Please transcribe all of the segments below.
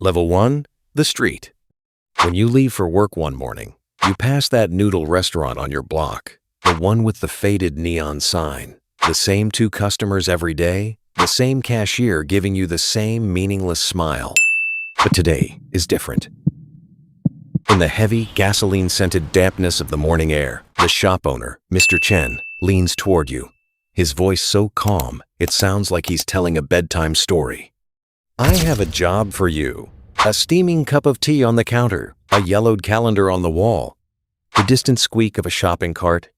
Level 1. The street. When you leave for work one morning, you pass that noodle restaurant on your block, the one with the faded neon sign, the same 2 customers every day, the same cashier giving you the same meaningless smile. But today is different. In the heavy, gasoline-scented dampness of the morning air, the shop owner, Mr. Chen, leans toward you. His voice so calm, it sounds like he's telling a bedtime story. I have a job for you. A steaming cup of tea on the counter, a yellowed calendar on the wall, the distant squeak of a shopping cart.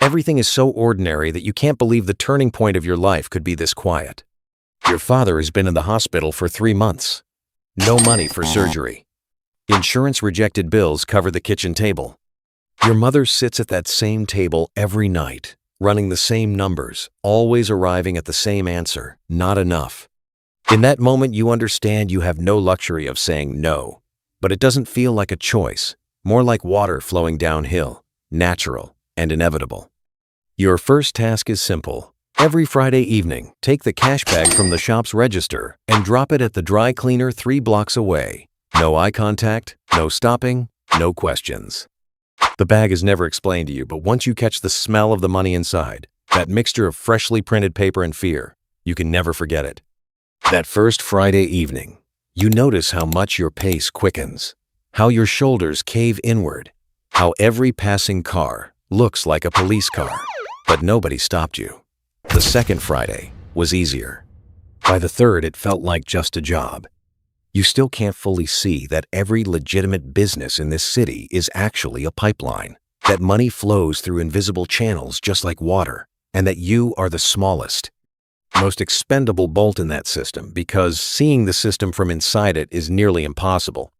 Everything is so ordinary that you can't believe the turning point of your life could be this quiet. Your father has been in the hospital for 3 months. No money for surgery. Insurance-rejected bills cover the kitchen table. Your mother sits at that same table every night, running the same numbers, always arriving at the same answer, not enough. In that moment, you understand you have no luxury of saying no, but it doesn't feel like a choice, more like water flowing downhill, natural and inevitable. Your first task is simple. Every Friday evening, take the cash bag from the shop's register and drop it at the dry cleaner 3 blocks away. No eye contact, no stopping, no questions. The bag is never explained to you, but once you catch the smell of the money inside, that mixture of freshly printed paper and fear, you can never forget it. That first Friday evening, you notice how much your pace quickens, how your shoulders cave inward, how every passing car looks like a police car, but nobody stopped you. The second Friday was easier. By the third, it felt like just a job. You still can't fully see that every legitimate business in this city is actually a pipeline, that money flows through invisible channels just like water, and that you are the smallest, most expendable bolt in that system because seeing the system from inside it is nearly impossible.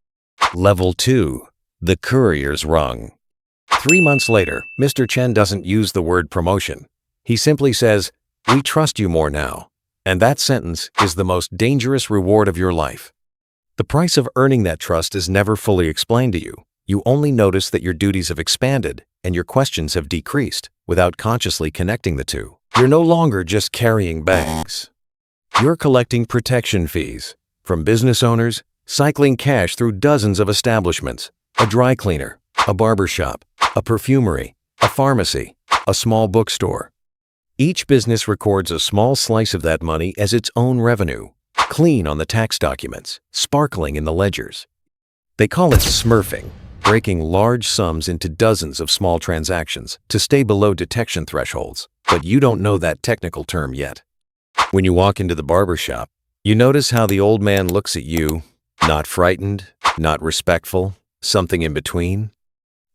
Level 2. The courier's rung. 3 months later, Mr. Chen doesn't use the word promotion. He simply says, "We trust you more now." And that sentence is the most dangerous reward of your life. The price of earning that trust is never fully explained to you. You only notice that your duties have expanded and your questions have decreased without consciously connecting the two. You're no longer just carrying bags. You're collecting protection fees from business owners, cycling cash through dozens of establishments, a dry cleaner, a barber shop, a perfumery, a pharmacy, a small bookstore. Each business records a small slice of that money as its own revenue, clean on the tax documents, sparkling in the ledgers. They call it smurfing, breaking large sums into dozens of small transactions to stay below detection thresholds, but you don't know that technical term yet. When you walk into the barber shop, you notice how the old man looks at you, not frightened, not respectful, something in between.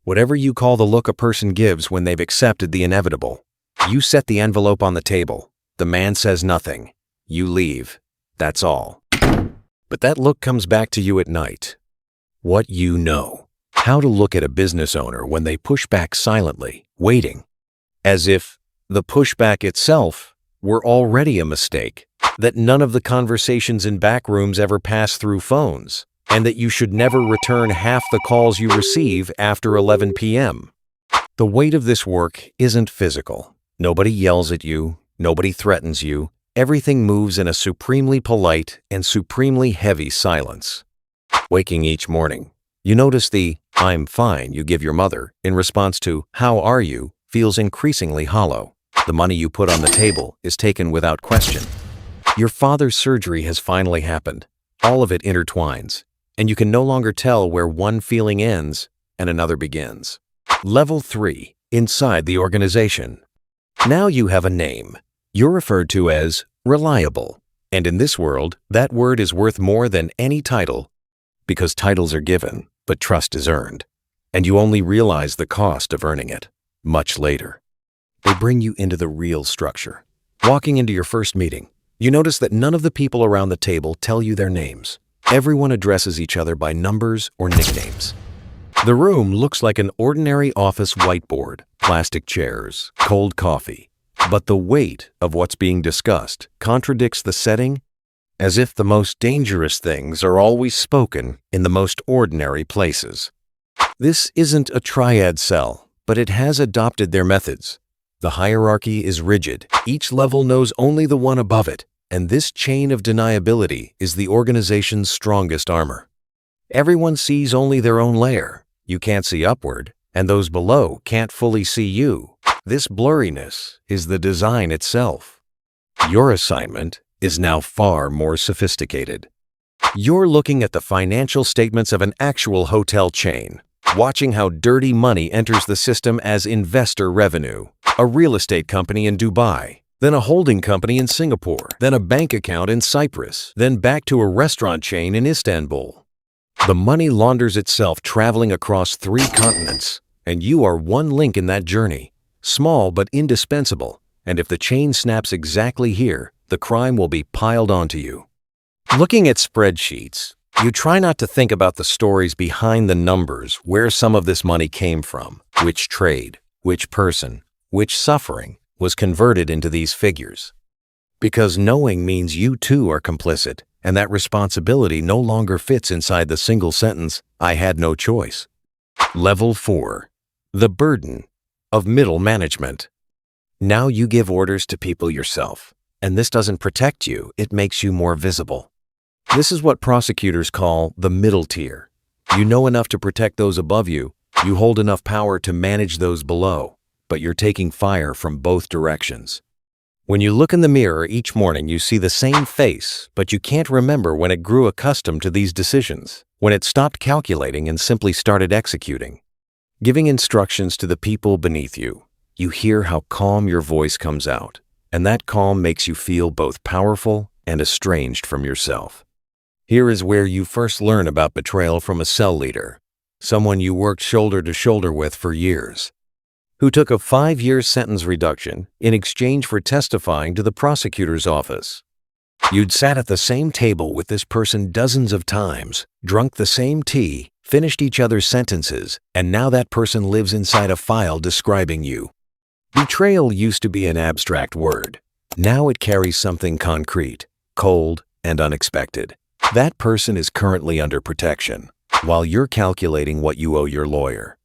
Whatever you call the look a person gives when they've accepted the inevitable. You set the envelope on the table. The man says nothing. You leave. That's all. But that look comes back to you at night. What you know. How to look at a business owner when they push back silently, waiting. As if the pushback itself were already a mistake. That none of the conversations in back rooms ever pass through phones. And that you should never return half the calls you receive after 11 p.m. The weight of this work isn't physical. Nobody yells at you. Nobody threatens you. Everything moves in a supremely polite and supremely heavy silence. Waking each morning, you notice the "I'm fine" you give your mother in response to "How are you?" feels increasingly hollow. The money you put on the table is taken without question. Your father's surgery has finally happened. All of it intertwines, and you can no longer tell where one feeling ends and another begins. Level 3. Inside the organization. Now you have a name. You're referred to as reliable. And in this world, that word is worth more than any title because titles are given, but trust is earned. And you only realize the cost of earning it much later. They bring you into the real structure. Walking into your first meeting, you notice that none of the people around the table tell you their names. Everyone addresses each other by numbers or nicknames. The room looks like an ordinary office whiteboard, plastic chairs, cold coffee. But the weight of what's being discussed contradicts the setting, as if the most dangerous things are always spoken in the most ordinary places. This isn't a triad cell, but it has adopted their methods. The hierarchy is rigid. Each level knows only the one above it, and this chain of deniability is the organization's strongest armor. Everyone sees only their own layer. You can't see upward, and those below can't fully see you. This blurriness is the design itself. Your assignment is now far more sophisticated. You're looking at the financial statements of an actual hotel chain, watching how dirty money enters the system as investor revenue, a real estate company in Dubai, then a holding company in Singapore, then a bank account in Cyprus, then back to a restaurant chain in Istanbul. The money launders itself traveling across 3 continents, and you are one link in that journey, small but indispensable, and if the chain snaps exactly here, the crime will be piled onto you. Looking at spreadsheets, you try not to think about the stories behind the numbers, where some of this money came from, which trade, which person, which suffering was converted into these figures. Because knowing means you too are complicit, and that responsibility no longer fits inside the single sentence, "I had no choice." Level 4. The burden of middle management. Now you give orders to people yourself, and this doesn't protect you, it makes you more visible. This is what prosecutors call the middle tier. You know enough to protect those above you, you hold enough power to manage those below, but you're taking fire from both directions. When you look in the mirror each morning, you see the same face, but you can't remember when it grew accustomed to these decisions, when it stopped calculating and simply started executing. Giving instructions to the people beneath you, you hear how calm your voice comes out, and that calm makes you feel both powerful and estranged from yourself. Here is where you first learn about betrayal from a cell leader, someone you worked shoulder to shoulder with for years, who took a 5-year sentence reduction in exchange for testifying to the prosecutor's office. You'd sat at the same table with this person dozens of times, drunk the same tea, finished each other's sentences, and now that person lives inside a file describing you. Betrayal used to be an abstract word. Now it carries something concrete, cold, and unexpected. That person is currently under protection, while you're calculating what you owe your lawyer.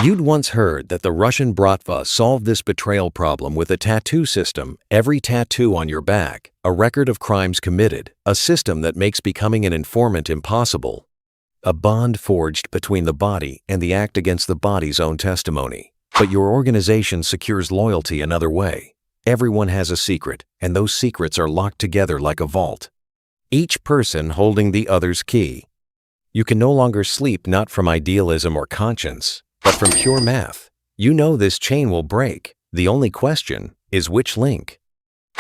You'd once heard that the Russian Bratva solved this betrayal problem with a tattoo system, every tattoo on your back, a record of crimes committed, a system that makes becoming an informant impossible. A bond forged between the body and the act against the body's own testimony. But your organization secures loyalty another way. Everyone has a secret, and those secrets are locked together like a vault, each person holding the other's key. You can no longer sleep not from idealism or conscience, but from pure math. You know this chain will break. The only question is which link.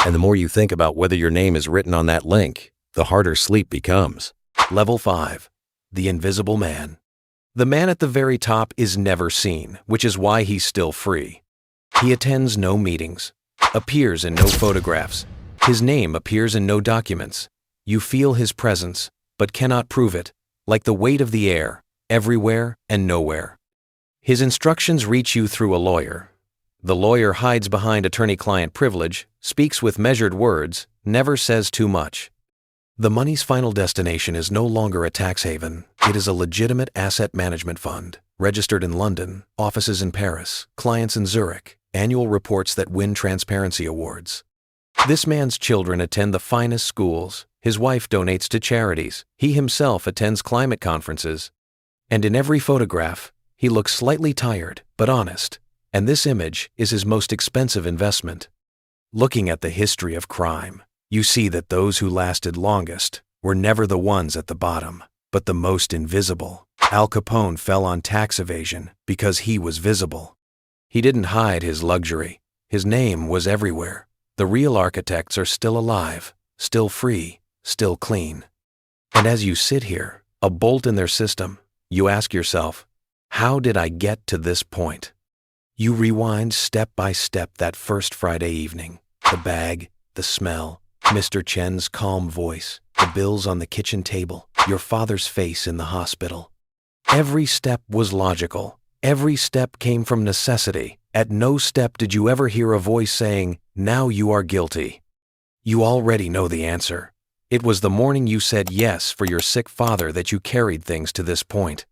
And the more you think about whether your name is written on that link, the harder sleep becomes. Level 5. The invisible man. The man at the very top is never seen, which is why he's still free. He attends no meetings, appears in no photographs. His name appears in no documents. You feel his presence, but cannot prove it, like the weight of the air, everywhere and nowhere. His instructions reach you through a lawyer. The lawyer hides behind attorney-client privilege, speaks with measured words, never says too much. The money's final destination is no longer a tax haven. It is a legitimate asset management fund, registered in London, offices in Paris, clients in Zurich, annual reports that win transparency awards. This man's children attend the finest schools. His wife donates to charities. He himself attends climate conferences. And in every photograph, he looks slightly tired, but honest. And this image is his most expensive investment. Looking at the history of crime, you see that those who lasted longest were never the ones at the bottom, but the most invisible. Al Capone fell on tax evasion because he was visible. He didn't hide his luxury. His name was everywhere. The real architects are still alive, still free, still clean. And as you sit here, a bolt in their system, you ask yourself, how did I get to this point? You rewind step by step that first Friday evening. The bag, the smell, Mr. Chen's calm voice, the bills on the kitchen table, your father's face in the hospital. Every step was logical. Every step came from necessity. At no step did you ever hear a voice saying, "Now you are guilty." You already know the answer. It was the morning you said yes for your sick father that you carried things to this point.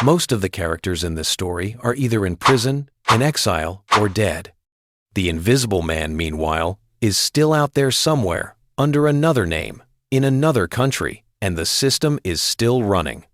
Most of the characters in this story are either in prison, in exile, or dead. The invisible man, meanwhile, is still out there somewhere, under another name, in another country, and the system is still running.